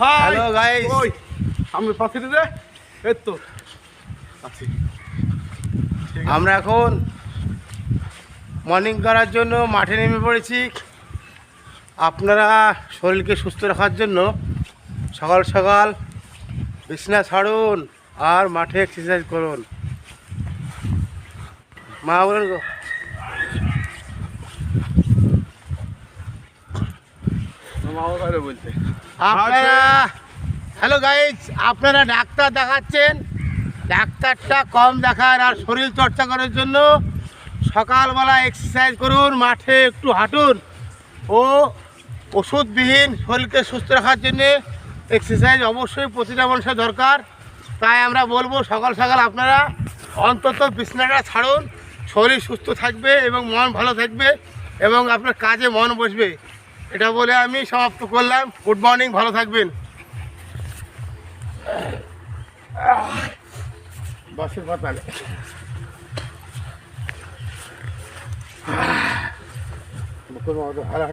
Hello guys, ওই সামনে পাশে দে এই তো আছি। আমরা এখন মর্নিং করার জন্য মাঠে নেমে পড়েছি। আপনারা শরীরকে সুস্থ রাখার জন্য সকাল সকাল বিছানা ছাড়ুন আর মাঠে এক্সারসাইজ করুন। মা বলেন গো। বলতে আপনারা হ্যালো গাইস, আপনারা ডাক্তার দেখাচ্ছেন, ডাক্তারটা কম দেখান আর শরীর চর্চা করার জন্য সকালবেলা এক্সারসাইজ করুন, মাঠে একটু হাঁটুন ও ওষুধবিহীন শরীরকে সুস্থ রাখার জন্যে এক্সারসাইজ অবশ্যই প্রতিটা মানুষের দরকার। তাই আমরা বলবো সকাল সকাল আপনারা অন্তত বিছানাটা ছাড়ুন, শরীর সুস্থ থাকবে এবং মন ভালো থাকবে এবং আপনার কাজে মন বসবে। এটা বলে আমি সমাপ্ত করলাম। গুড মর্নিং, ভালো থাকবেন। বাসের পাতালে